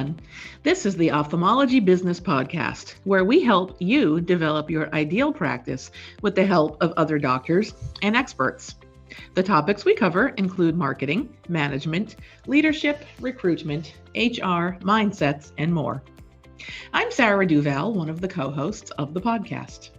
everyone. This is the Ophthalmology Business Podcast, where we help you develop your ideal practice with the help of other doctors and experts. The topics we cover include marketing, management, leadership, recruitment, HR, mindsets, and more. I'm Sarah Duval, one of the co-hosts of the podcast.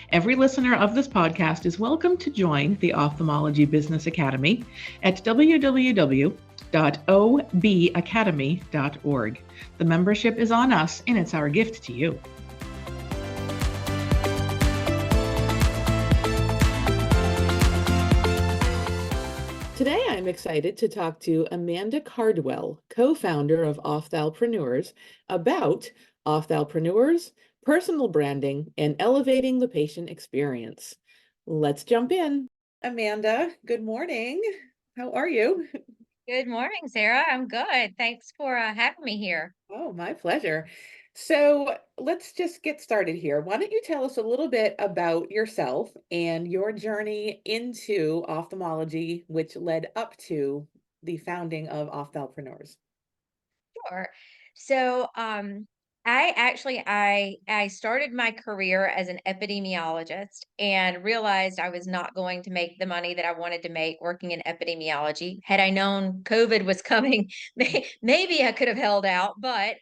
Every listener of this podcast is welcome to join the Ophthalmology Business Academy at www.obacademy.org. The membership is on us, and it's our gift to you. Today, I'm excited to talk to Amanda Cardwell, co-founder of Ophthalpreneurs, about Ophthalpreneurs, personal branding, and elevating the patient experience. Let's jump in. Amanda, good morning. How are you? Good morning, Sarah. I'm good. Thanks for having me here. Oh, my pleasure. So let's just get started here. Why don't you tell us a little bit about yourself and your journey into ophthalmology, which led up to the founding of Ophthalpreneurs? Sure. So, I started my career as an epidemiologist and realized I was not going to make the money that I wanted to make working in epidemiology. Had I known COVID was coming, maybe I could have held out. But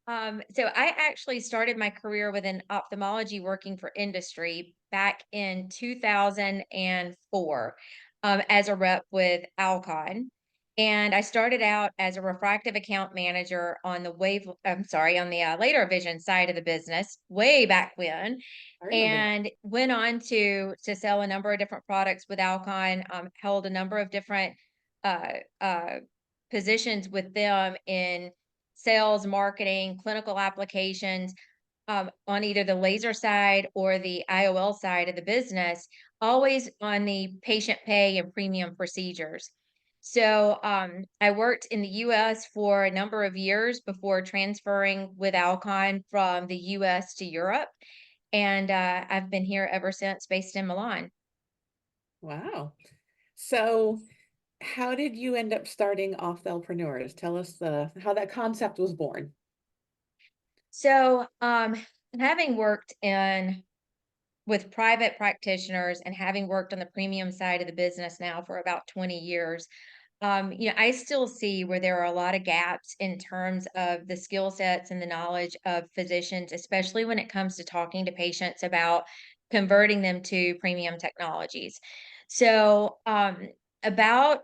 so I actually started my career within ophthalmology working for industry back in 2004 as a rep with Alcon. And I started out as a refractive account manager on the later vision side of the business way back when, I remember that. and went on to sell a number of different products with Alcon. Held a number of different uh, uh, positions with them in sales, marketing, clinical applications, on either the laser side or the IOL side of the business, always on the patient pay and premium procedures. So I worked in the US for a number of years before transferring with Alcon from the US to Europe. And I've been here ever since, based in Milan. Wow. So how did you end up starting Ophthalpreneurs? Tell us how that concept was born. So having worked in with private practitioners and having worked on the premium side of the business now for about 20 years, I still see where there are a lot of gaps in terms of the skill sets and the knowledge of physicians, especially when it comes to talking to patients about converting them to premium technologies. So, about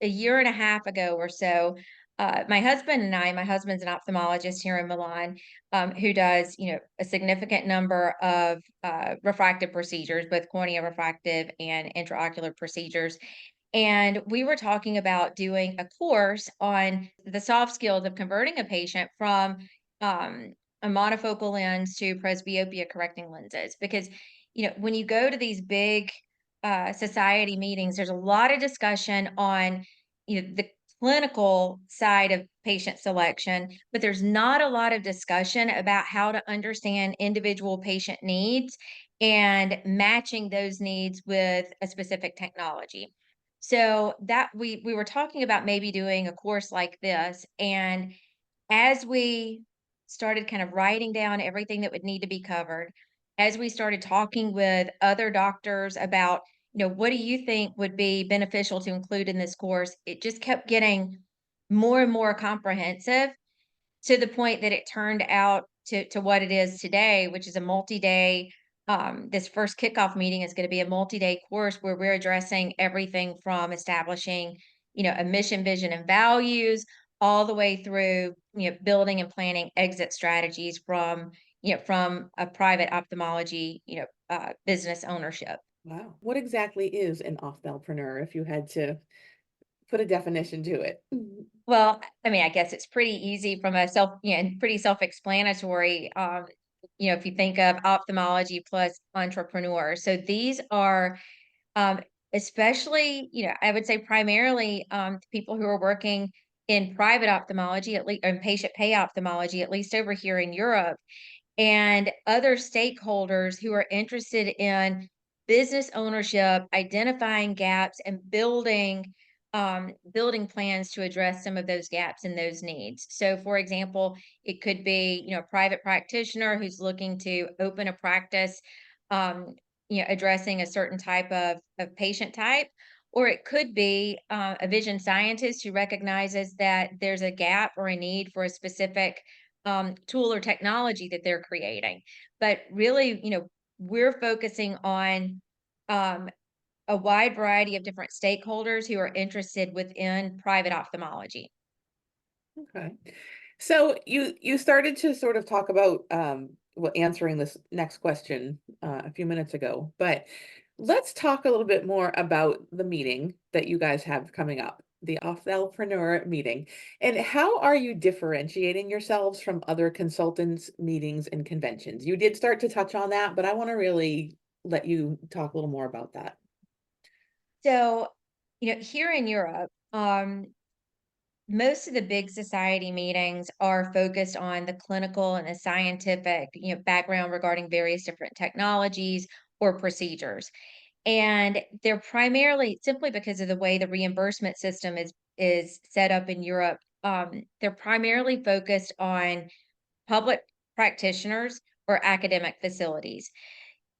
a year and a half ago or so, my husband's an ophthalmologist here in Milan, who does, a significant number of refractive procedures, both cornea refractive and intraocular procedures. And we were talking about doing a course on the soft skills of converting a patient from a monofocal lens to presbyopia correcting lenses. Because, when you go to these big society meetings, there's a lot of discussion on, the clinical side of patient selection, but there's not a lot of discussion about how to understand individual patient needs and matching those needs with a specific technology. So that we were talking about maybe doing a course like this. And as we started kind of writing down everything that would need to be covered, as we started talking with other doctors about, what do you think would be beneficial to include in this course, it just kept getting more and more comprehensive, to the point that it turned out to what it is today, which is a multi-day. This first kickoff meeting is going to be a multi-day course where we're addressing everything from establishing, a mission, vision, and values, all the way through, building and planning exit strategies from a private ophthalmology, business ownership. Wow. What exactly is an ophthalpreneur if you had to put a definition to it? Well, I mean, I guess it's pretty easy from a pretty self-explanatory. If you think of ophthalmology plus entrepreneur. So these are, um, especially, I would say primarily, people who are working in private ophthalmology, at least, and patient pay ophthalmology, at least over here in Europe, and other stakeholders who are interested in business ownership, identifying gaps, and building building plans to address some of those gaps and those needs. So, for example, it could be, a private practitioner who's looking to open a practice, um, addressing a certain type of patient type, or it could be a vision scientist who recognizes that there's a gap or a need for a specific tool or technology that they're creating. But really, we're focusing on um, a wide variety of different stakeholders who are interested within private ophthalmology. Okay. So you started to sort of talk about well, answering this next question a few minutes ago, but let's talk a little bit more about the meeting that you guys have coming up, the Ophthalpreneur meeting, and how are you differentiating yourselves from other consultants, meetings, and conventions? You did start to touch on that, but I want to really let you talk a little more about that. So, here in Europe, most of the big society meetings are focused on the clinical and the scientific, background regarding various different technologies or procedures. And they're primarily simply because of the way the reimbursement system is set up in Europe. They're primarily focused on public practitioners or academic facilities.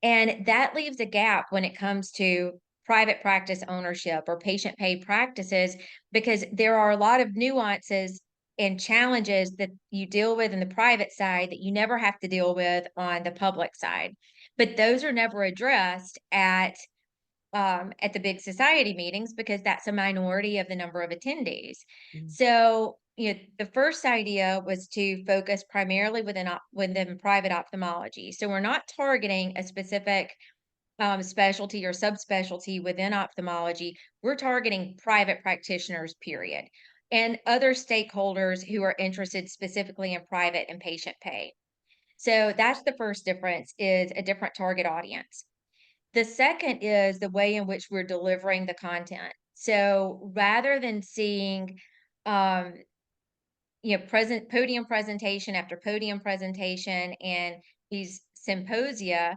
And that leaves a gap when it comes to private practice ownership or patient paid practices, because there are a lot of nuances and challenges that you deal with in the private side that you never have to deal with on the public side. But those are never addressed at the big society meetings because that's a minority of the number of attendees. Mm. So, the first idea was to focus primarily within private ophthalmology. So we're not targeting a specific specialty or subspecialty within ophthalmology. We're targeting private practitioners, period, and other stakeholders who are interested specifically in private and patient pay. So that's the first difference, is a different target audience. The second is the way in which we're delivering the content. So rather than seeing, um, present podium presentation after podium presentation and these symposia,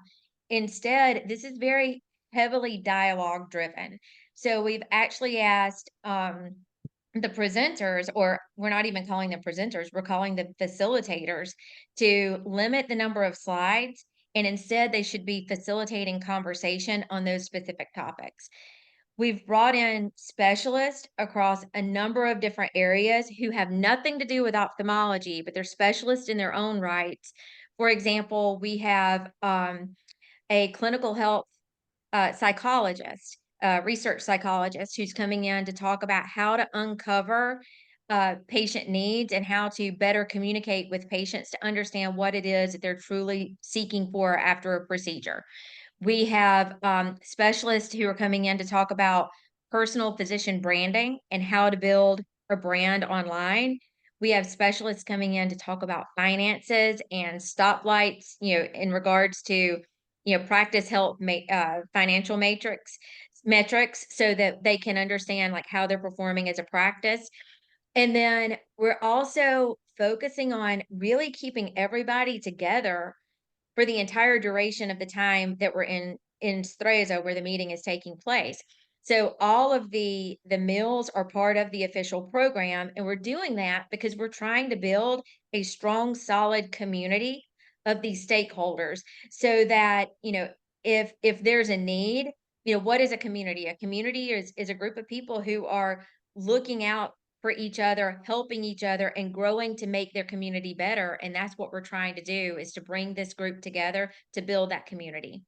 instead, this is very heavily dialogue driven. So we've actually asked the presenters, or we're not even calling them presenters, we're calling them facilitators, to limit the number of slides, and instead they should be facilitating conversation on those specific topics. We've brought in specialists across a number of different areas who have nothing to do with ophthalmology, but they're specialists in their own rights. For example, we have a clinical health psychologist, research psychologist, who's coming in to talk about how to uncover patient needs and how to better communicate with patients to understand what it is that they're truly seeking for after a procedure. We have specialists who are coming in to talk about personal physician branding and how to build a brand online. We have specialists coming in to talk about finances and stoplights, in regards to, practice health financial metrics, so that they can understand like how they're performing as a practice. And then we're also focusing on really keeping everybody together for the entire duration of the time that we're in Stresa, where the meeting is taking place. So all of the meals are part of the official program, and we're doing that because we're trying to build a strong, solid community of these stakeholders, so that, if there's a need, what is a community? A community is a group of people who are looking out for each other, helping each other, and growing to make their community better. And that's what we're trying to do, is to bring this group together to build that community.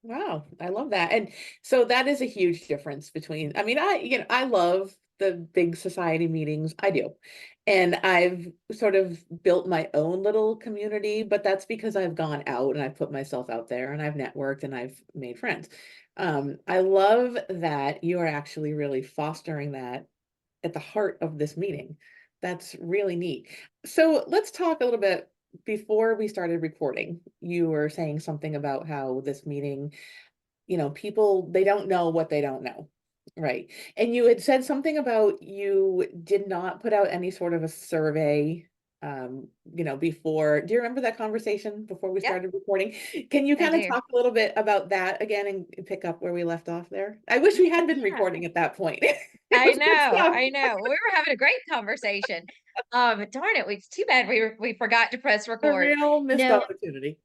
Wow, I love that. And so that is a huge difference between, I mean, I love the big society meetings. I do. And I've sort of built my own little community, but that's because I've gone out and I've put myself out there and I've networked and I've made friends. I love that you are actually really fostering that at the heart of this meeting. That's really neat. So let's talk a little bit. Before we started recording, you were saying something about how this meeting, people, they don't know what they don't know. Right. And you had said something about you did not put out any sort of a survey before. Do you remember that conversation before we Yep, started recording? Can you I kind of do. talk a little bit about that again and pick up where we left off there? I wish we had been Yeah, recording at that point. It was good stuff. I know. We were having a great conversation. Darn it, it's too bad we forgot to press A record. real missed No, opportunity.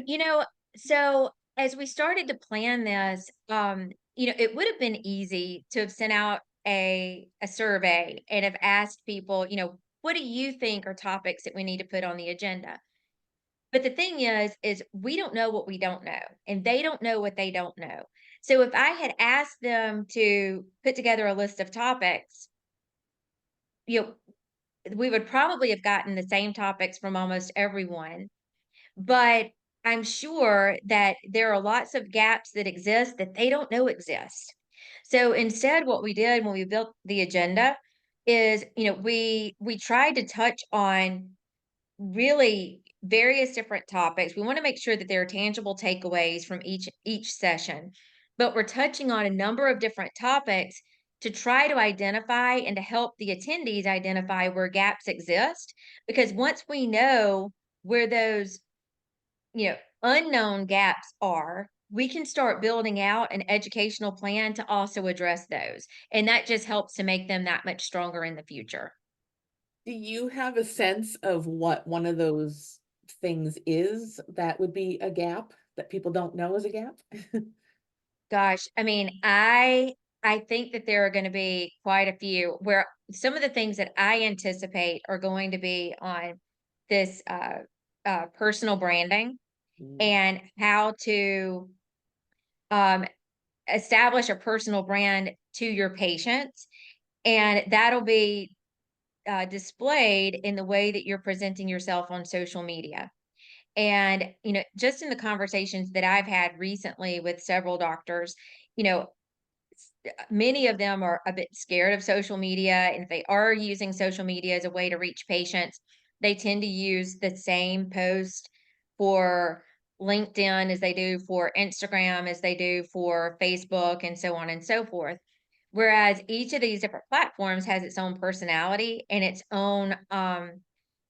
you know, so as we started to plan this, it would have been easy to have sent out a survey and have asked people, what do you think are topics that we need to put on the agenda? But the thing is we don't know what we don't know, and they don't know what they don't know. So if I had asked them to put together a list of topics, you know, we would probably have gotten the same topics from almost everyone. But I'm sure that there are lots of gaps that exist that they don't know exist. So instead, what we did when we built the agenda is, we tried to touch on really various different topics. We want to make sure that there are tangible takeaways from each session, but we're touching on a number of different topics to try to identify and to help the attendees identify where gaps exist. Because once we know where those unknown gaps are, we can start building out an educational plan to also address those. And that just helps to make them that much stronger in the future. Do you have a sense of what one of those things is that would be a gap that people don't know is a gap? Gosh, I mean, I think that there are going to be quite a few where some of the things that I anticipate are going to be on this personal branding Mm, and how to um, establish a personal brand to your patients, and that'll be displayed in the way that you're presenting yourself on social media. And, just in the conversations that I've had recently with several doctors, you know, many of them are a bit scared of social media. And if they are using social media as a way to reach patients, they tend to use the same post for LinkedIn as they do for Instagram, as they do for Facebook, and so on and so forth. Whereas each of these different platforms has its own personality and its own audience.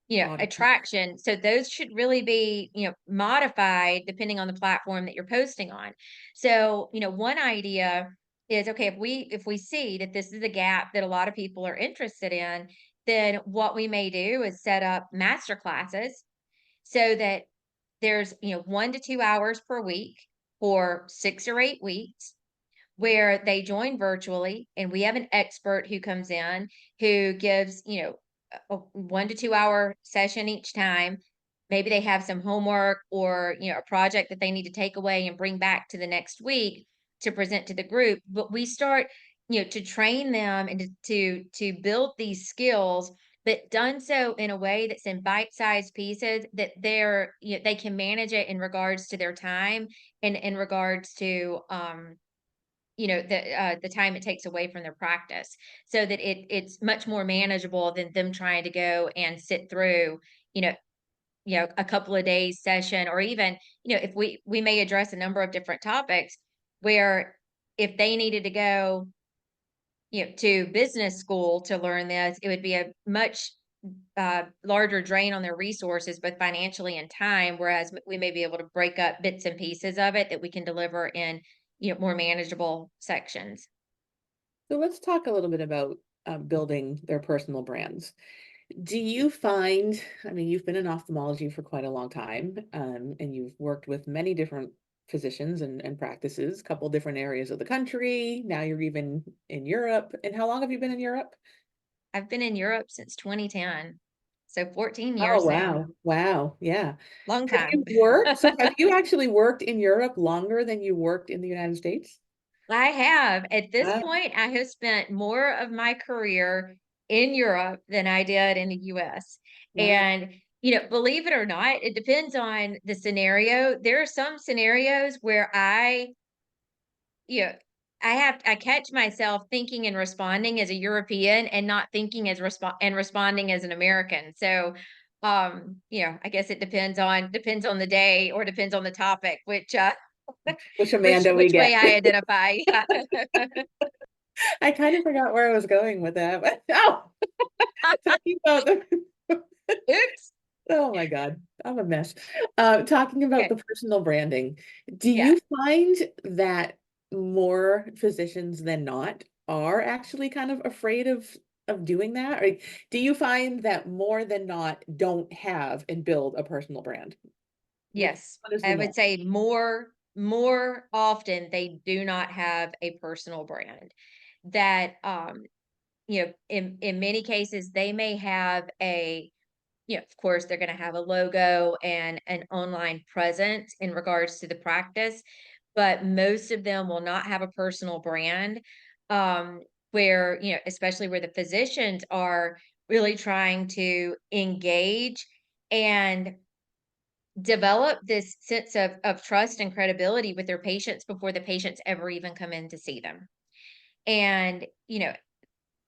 attraction. So those should really be, modified depending on the platform that you're posting on. So, one idea is, okay, if we see that this is a gap that a lot of people are interested in, then what we may do is set up master classes so that there's, 1 to 2 hours per week for 6 or 8 weeks where they join virtually, and we have an expert who comes in who gives, a 1 to 2 hour session each time. Maybe they have some homework or, a project that they need to take away and bring back to the next week to present to the group. But we start, to train them and to build these skills, but done so in a way that's in bite-sized pieces that they can manage it in regards to their time and in regards to the time it takes away from their practice, so that it's much more manageable than them trying to go and sit through you know a couple of days session. Or even, if we may address a number of different topics where if they needed to go to business school to learn this, it would be a much larger drain on their resources, both financially and time. Whereas we may be able to break up bits and pieces of it that we can deliver in more manageable sections. So let's talk a little bit about building their personal brands. Do you find, I mean, you've been in ophthalmology for quite a long time, and you've worked with many different physicians and practices, a couple different areas of the country. Now you're even in Europe. And how long have you been in Europe? I've been in Europe since 2010, so 14 Oh, years now. wow. Wow. Yeah. Long Have time. you worked? So have you actually worked in Europe longer than you worked in the United States? I have. At this Wow. point, I have spent more of my career in Europe than I did in the US. Wow. And, believe it or not, it depends on the scenario. There are some scenarios where you know, I catch myself thinking and responding as a European and not thinking as responding as an American. So, I guess it depends on the day or depends on the topic, Which which Amanda we which way get. I identify. I kind of forgot where I was going with that. But, oh, talking about the Oops. Oh my God, I'm a mess. Talking about Okay. the personal branding, do Yeah. you find that more physicians than not are actually kind of afraid of doing that? Or do you find that more than not don't have and build a personal brand? Yes. What is the I would norm? say more often they do not have a personal brand. That in many cases they may have of course they're going to have a logo and an online presence in regards to the practice, but most of them will not have a personal brand. um, where, especially where the physicians are really trying to engage and develop this sense of trust and credibility with their patients before the patients ever even come in to see them. And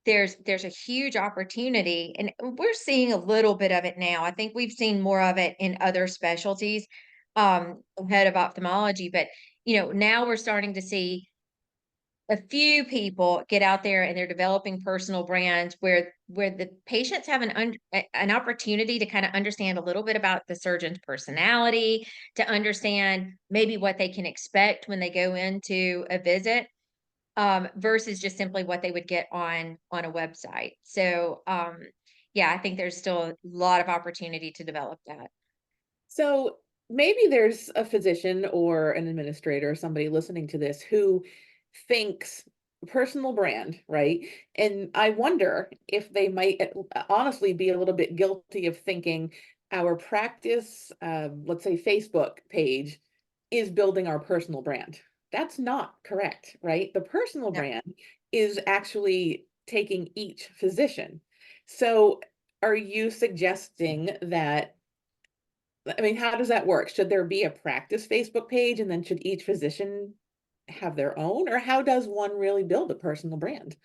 there's a huge opportunity, and we're seeing a little bit of it now. I think we've seen more of it in other specialties, ahead of ophthalmology, but now we're starting to see a few people get out there and they're developing personal brands where the patients have an opportunity to kind of understand a little bit about the surgeon's personality, to understand maybe what they can expect when they go into a visit, versus just simply what they would get on a website. So, yeah, I think there's still a lot of opportunity to develop that. So maybe there's a physician or an administrator or somebody listening to this who thinks personal brand, right? And I wonder if they might honestly be a little bit guilty of thinking our practice, let's say Facebook page, is building our personal brand. That's not correct, right? The personal No. brand is actually taking each physician. So are you suggesting that, I mean, how does that work? Should there be a practice Facebook page and then should each physician have their own? Or how does one really build a personal brand?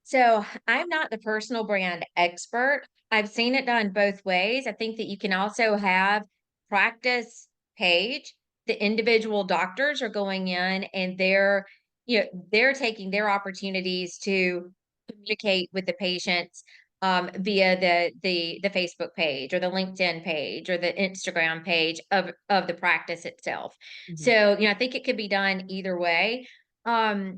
So I'm not the personal brand expert. I've seen it done both ways. I think that you can also have practice page. The individual doctors are going in and they're taking their opportunities to communicate with the patients, via the Facebook page or the LinkedIn page or the Instagram page of the practice itself. Mhm. So, I think it could be done either way. A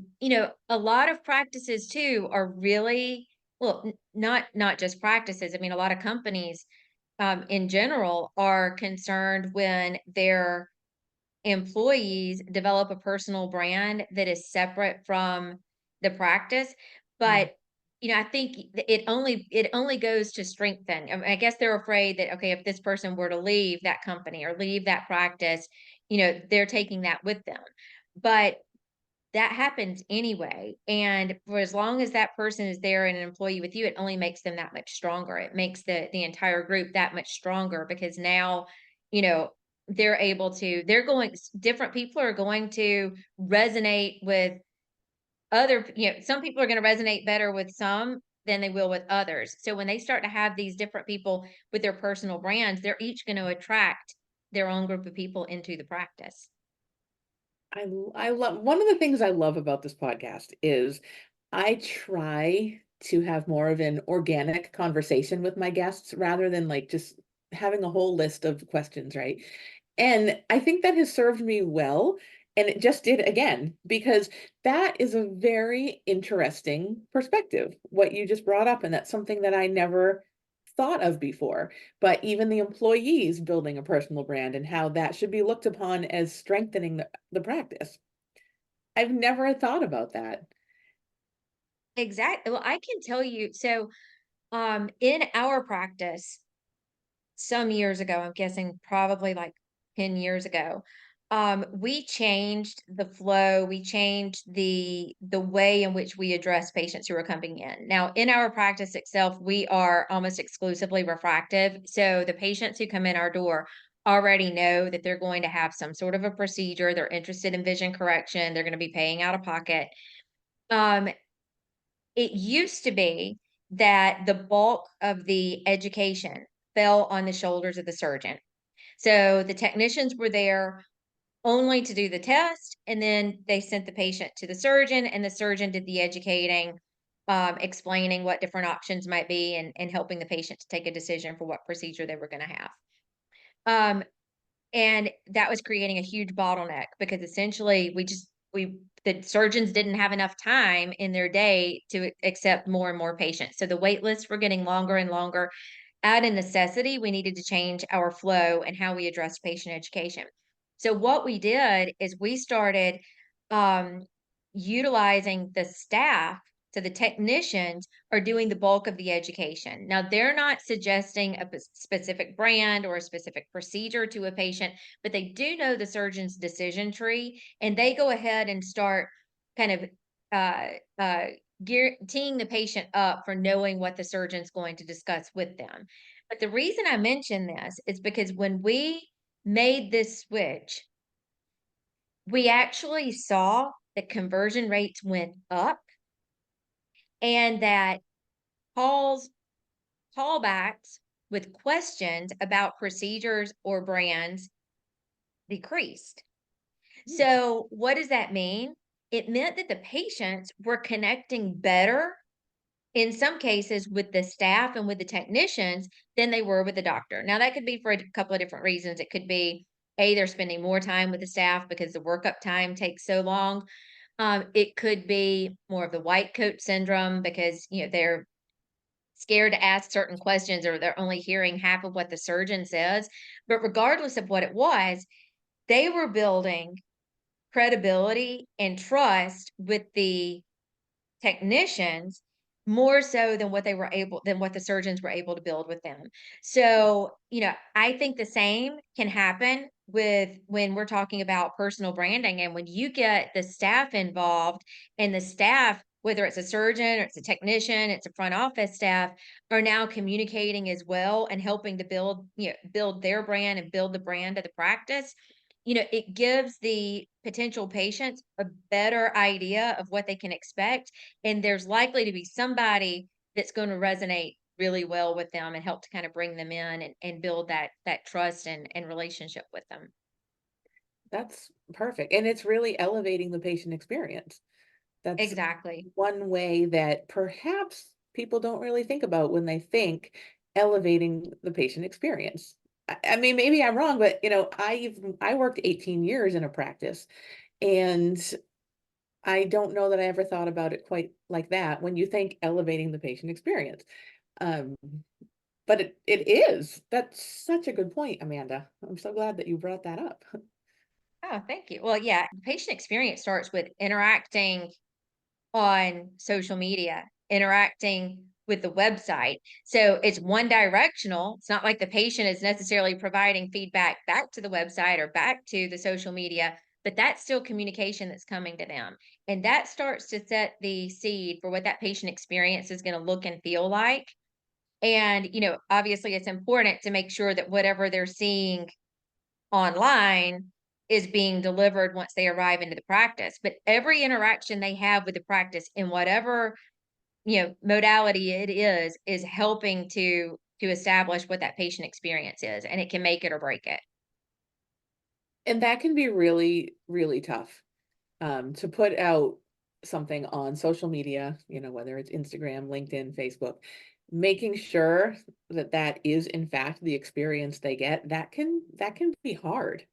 lot of practices too are really, well, not just practices. I mean, a lot of companies, in general are concerned when their employees develop a personal brand that is separate from the practice. Mm. But I think it only goes to strengthen. I mean, I guess they're afraid that, okay, if this person were to leave that company or leave that practice, they're taking that with them. But that happens anyway. And for as long as that person is there and an employee with you, it only makes them that much stronger. It makes the entire group that much stronger because now, you know, different people are going to resonate with some people are going to resonate better with some than they will with others. So when they start to have these different people with their personal brands, they're each going to attract their own group of people into the practice. I love, one of the things I love about this podcast is I try to have more of an organic conversation with my guests rather than like just having a whole list of questions, right? And I think that has served me well. And it just did again, because that is a very interesting perspective, what you just brought up. And that's something that I never thought of before. But even the employees building a personal brand and how that should be looked upon as strengthening the practice. I've never thought about that. Exactly. Well, I can tell you. So, in our practice, some years ago, I'm guessing probably like 10 years ago, we changed the flow, we changed the way in which we address patients who are coming in. Now, in our practice itself, we are almost exclusively refractive. So the patients who come in our door already know that they're going to have some sort of a procedure, they're interested in vision correction, they're going to be paying out of pocket. Um, it used to be that the bulk of the education fell on the shoulders of the surgeon. So the technicians were there only to do the test, and then they sent the patient to the surgeon, and the surgeon did the educating explaining what different options might be and helping the patient to take a decision for what procedure they were going to have. And that was creating a huge bottleneck because essentially the surgeons didn't have enough time in their day to accept more and more patients. So the wait lists were getting longer and longer. Out of necessity, we needed to change our flow and how we addressed patient education. So what we did is we started um, utilizing the staff. So the technicians are doing the bulk of the education. Now, they're not suggesting a specific brand or a specific procedure to a patient, but they do know the surgeon's decision tree, and they go ahead and start kind of uh, uh, teeing the patient up for knowing what the surgeon's going to discuss with them. But the reason I mention this is because when we made this switch, we actually saw that conversion rates went up and that calls, callbacks with questions about procedures or brands decreased. So, what does that mean? It meant that the patients were connecting better in some cases with the staff and with the technicians than they were with the doctor. Now, that could be for a couple of different reasons. It could be they're spending more time with the staff because the workup time takes so long. It could be more of the white coat syndrome because they're scared to ask certain questions or they're only hearing half of what the surgeon says. But regardless of what it was, they were building credibility and trust with the technicians more so than what the surgeons were able to build with them. So, I think the same can happen with when we're talking about personal branding and when you get the staff involved and the staff, whether it's a surgeon or it's a technician, it's a front office staff, are now communicating as well and helping to build their brand and build the brand of the practice. It gives the potential patients a better idea of what they can expect, and there's likely to be somebody that's going to resonate really well with them and help to kind of bring them in and build that trust and relationship with them. That's perfect. And it's really elevating the patient experience. That's Exactly. one way that perhaps people don't really think about when they think elevating the patient experience. I mean, maybe I'm wrong, but I worked 18 years in a practice, and I don't know that I ever thought about it quite like that when you think elevating the patient experience. Um, but it is. That's such a good point, Amanda. I'm so glad that you brought that up. Oh, thank you. Well, yeah, the patient experience starts with interacting on social media, interacting with the website. So it's one directional. It's not like the patient is necessarily providing feedback back to the website or back to the social media, but that's still communication that's coming to them. And that starts to set the seed for what that patient experience is going to look and feel like. And, obviously it's important to make sure that whatever they're seeing online is being delivered once they arrive into the practice. But every interaction they have with the practice in whatever, modality it is helping to establish what that patient experience is, and it can make it or break it. And that can be really, really tough, to put out something on social media, whether it's Instagram, LinkedIn, Facebook, making sure that that is in fact the experience they get, that can be hard.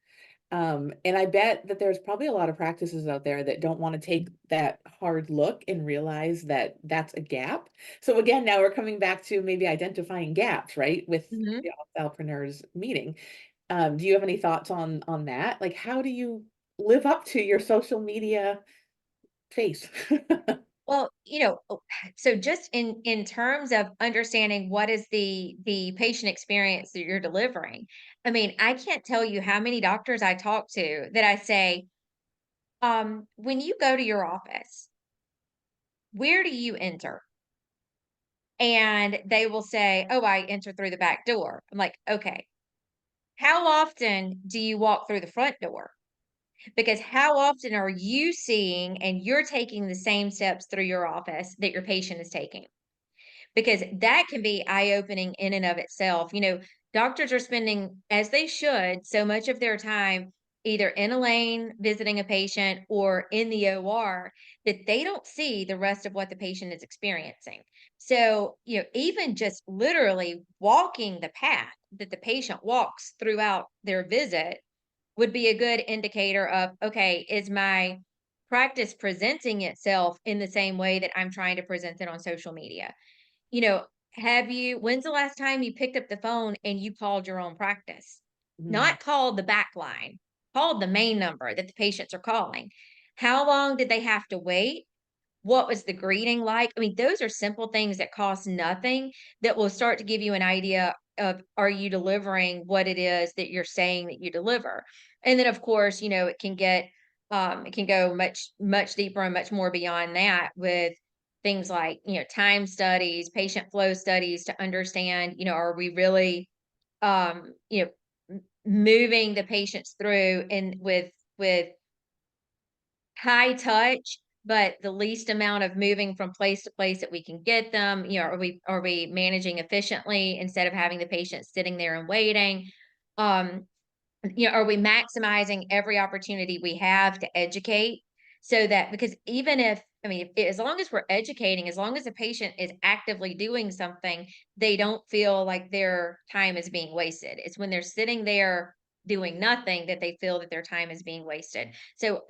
And I bet that there's probably a lot of practices out there that don't want to take that hard look and realize that that's a gap. So again, now we're coming back to maybe identifying gaps, right? With Mhm. the Ophthalpreneurs meeting. Do you have any thoughts on that? Like, how do you live up to your social media face? Well, so just in terms of understanding what is the patient experience that you're delivering, I mean, I can't tell you how many doctors I talk to that I say, when you go to your office, where do you enter? And they will say, "Oh, I enter through the back door." I'm like, "Okay. How often do you walk through the front door? Because how often are you seeing and you're taking the same steps through your office that your patient is taking?" Because that can be eye-opening in and of itself. Doctors are spending, as they should, so much of their time either in a lane visiting a patient or in the OR, that they don't see the rest of what the patient is experiencing. So, even just literally walking the path that the patient walks throughout their visit would be a good indicator of, okay, is my practice presenting itself in the same way that I'm trying to present it on social media? You know, when's the last time you picked up the phone and you called your own practice? Mm, Not called the back line, called the main number that the patients are calling. How long did they have to wait? What was the greeting like? I mean, those are simple things that cost nothing that will start to give you an idea of, are you delivering what it is that you're saying that you deliver? And then of course, it can go much deeper and much more beyond that with things like, time studies, patient flow studies to understand, are we really um, you know, moving the patients through and with high touch, but the least amount of moving from place to place that we can get them. Are we managing efficiently instead of having the patient sitting there and waiting? Um, are we maximizing every opportunity we have to educate so that, because even if, I mean, as long as we're educating, as long as the patient is actively doing something, they don't feel like their time is being wasted. It's when they're sitting there doing nothing that they feel that their time is being wasted. So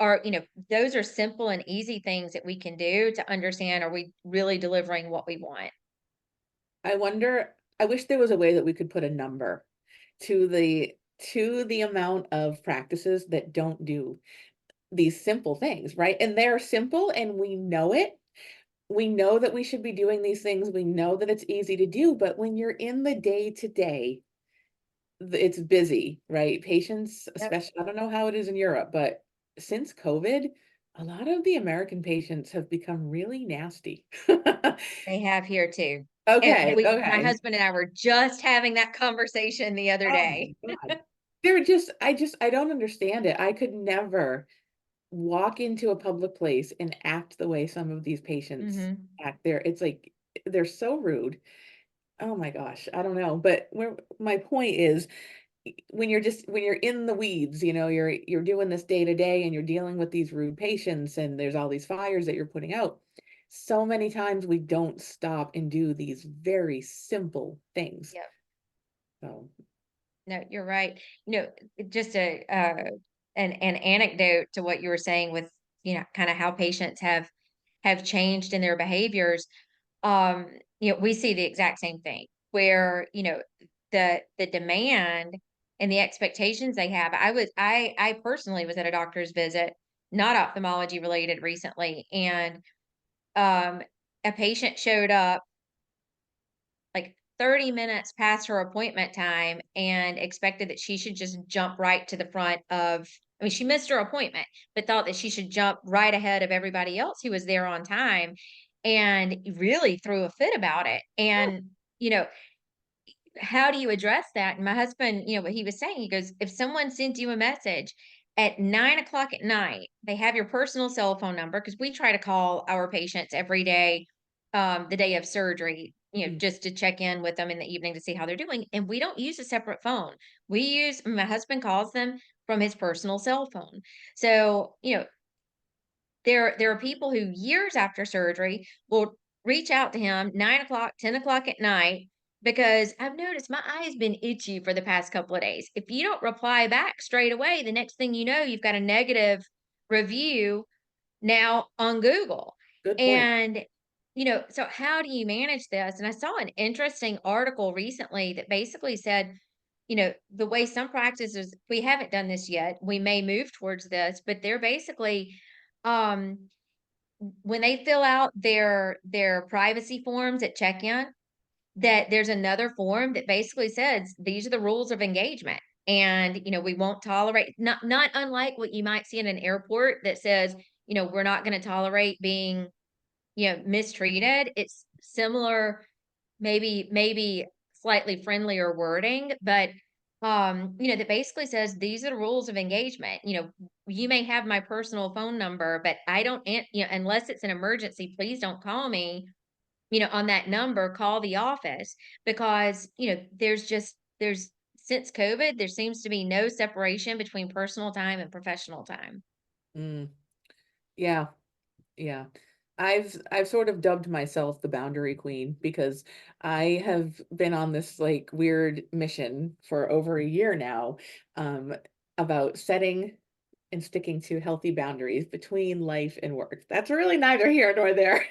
those are simple and easy things that we can do to understand, are we really delivering what we want? I wonder, I wish there was a way that we could put a number to the amount of practices that don't do these simple things, right? And they're simple and we know it. We know that we should be doing these things. We know that it's easy to do, but when you're in the day to day, it's busy, right? Patients, Yep. especially, I don't know how it is in Europe, but since COVID, a lot of the American patients have become really nasty. They have here too. And Okay, my okay. husband and I were just having that conversation the other Oh day. my God. They're just I don't understand it. I could never walk into a public place and act the way some of these patients Mhm. act there. It's like they're so rude. Oh my gosh, I don't know. But where my point is, when you're in the weeds, you're doing this day to day and you're dealing with these rude patients and there's all these fires that you're putting out. So many times we don't stop and do these very simple things. Yep. So, No, you're right. Just an anecdote to what you were saying with, kind of how patients have changed in their behaviors. We see the exact same thing where, the demand and the expectations they have. I personally was at a doctor's visit, not ophthalmology related recently, and um a patient showed up like 30 minutes past her appointment time and expected that she should just jump right to the front of, I mean, she missed her appointment, but thought that she should jump right ahead of everybody else who was there on time, and really threw a fit about it. huh, And, you know, how do you address that? And my husband, what he was saying, he goes, if someone sends you a message at 9 o'clock at night, they have your personal cell phone number, because we try to call our patients every day, the day of surgery, mhm. just to check in with them in the evening to see how they're doing. And we don't use a separate phone. My husband calls them from his personal cell phone. So, there are people who years after surgery will reach out to him 9 o'clock, 10 o'clock at night, because I've noticed my eye's been itchy for the past couple of days. If you don't reply back straight away, the next thing you know, you've got a negative review now on Google. Good point. And, so how do you manage this? And I saw an interesting article recently that basically said, the way some practices, we haven't done this yet, we may move towards this, but they're basically, um, when they fill out their privacy forms at check-in, that there's another form that basically says these are the rules of engagement. And we won't tolerate, not unlike what you might see in an airport that says, we're not going to tolerate being, mistreated. It's similar, maybe slightly friendlier wording, but that basically says these are the rules of engagement. You may have my personal phone number, but I don't unless it's an emergency, please don't call me, on that number. Call the office, because there's since COVID, there seems to be no separation between personal time and professional time. Mm, yeah. Yeah. I've sort of dubbed myself the boundary queen because I have been on this like weird mission for over a year now, um, about setting and sticking to healthy boundaries between life and work. That's really neither here nor there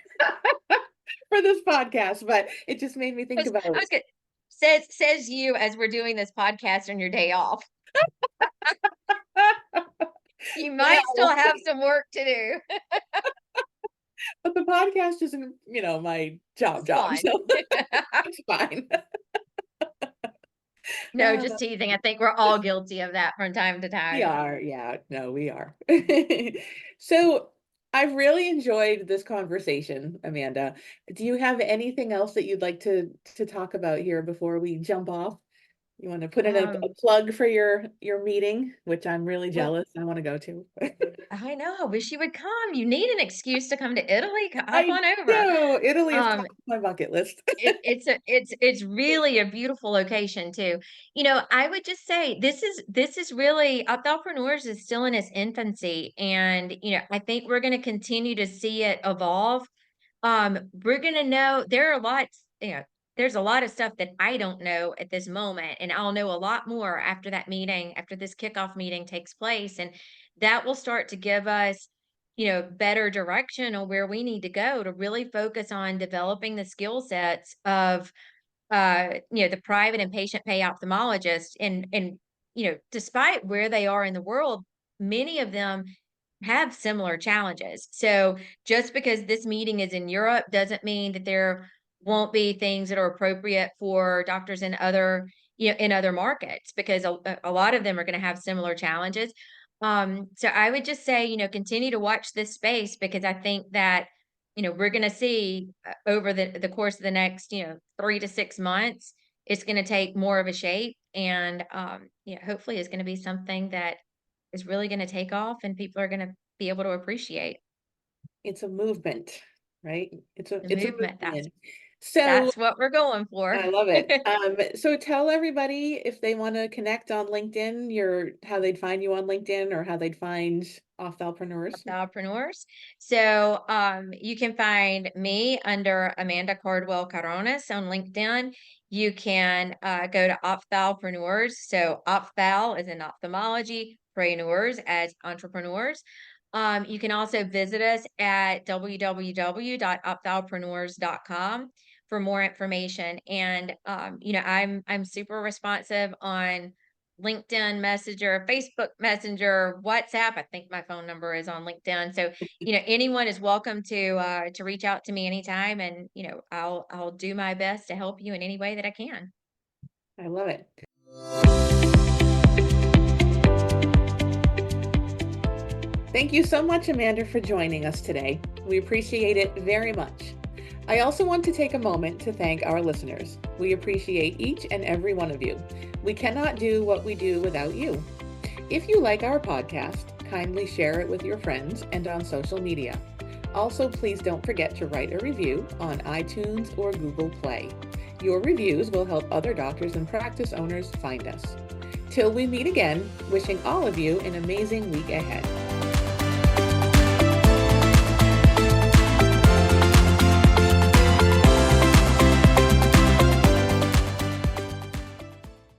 for this podcast, but it just made me think I about was good. Says you as we're doing this podcast on your day off. You might still well, have some work to do. but the podcast isn't, my job It's job, fun. so it's fine. No, just teasing. I think we're all guilty of that from time to We time. are, yeah, no, we are. So I've really enjoyed this conversation, Amanda. Do you have anything else that you'd like to talk about here before we jump off? You want to put in a Um, plug for your meeting, which I'm really well, jealous. I want to go to. I know. I wish you would come. You need an excuse to come to Italy. Hop I on over. do. Italy is top Um, of my bucket list. it's really a beautiful location too. I would just say this is really Ophthalpreneurs is still in its infancy, and I think we're going to continue to see it evolve. We're going to know there are lots, there's a lot of stuff that I don't know at this moment, and I'll know a lot more after that meeting, after this kickoff meeting takes place, and that will start to give us better direction on where we need to go to really focus on developing the skill sets of the private and patient pay ophthalmologists. And despite where they are in the world, many of them have similar challenges. So just because this meeting is in Europe doesn't mean that there won't be things that are appropriate for doctors in other markets, because a lot of them are going to have similar challenges. So I would just say, continue to watch this space, because I think that we're going to see over the course of the next 3 to 6 months, it's going to take more of a shape, and hopefully it's going to be something that is really going to take off and people are going to be able to appreciate It's a movement, right? It's a the it's a movement. That's movement. So that's what we're going for. I love it. So tell everybody if they want to connect on LinkedIn, how they'd find you on LinkedIn or how they'd find Ophthalpreneurs. Ophthalpreneurs. So you can find me under Amanda Cardwell Caronis on LinkedIn. You can go to Ophthalpreneurs. So Opthal is in ophthalmology, preneurs as entrepreneurs. You can also visit us at www.ophthalpreneurs.com for more information. And I'm super responsive on LinkedIn Messenger, Facebook Messenger, WhatsApp. I think my phone number is on LinkedIn. So, anyone is welcome to reach out to me anytime, and I'll do my best to help you in any way that I can. I love it. Thank you so much, Amanda, for joining us today. We appreciate it very much. I also want to take a moment to thank our listeners. We appreciate each and every one of you. We cannot do what we do without you. If you like our podcast, kindly share it with your friends and on social media. Also, please don't forget to write a review on iTunes or Google Play. Your reviews will help other doctors and practice owners find us. Till we meet again, wishing all of you an amazing week ahead.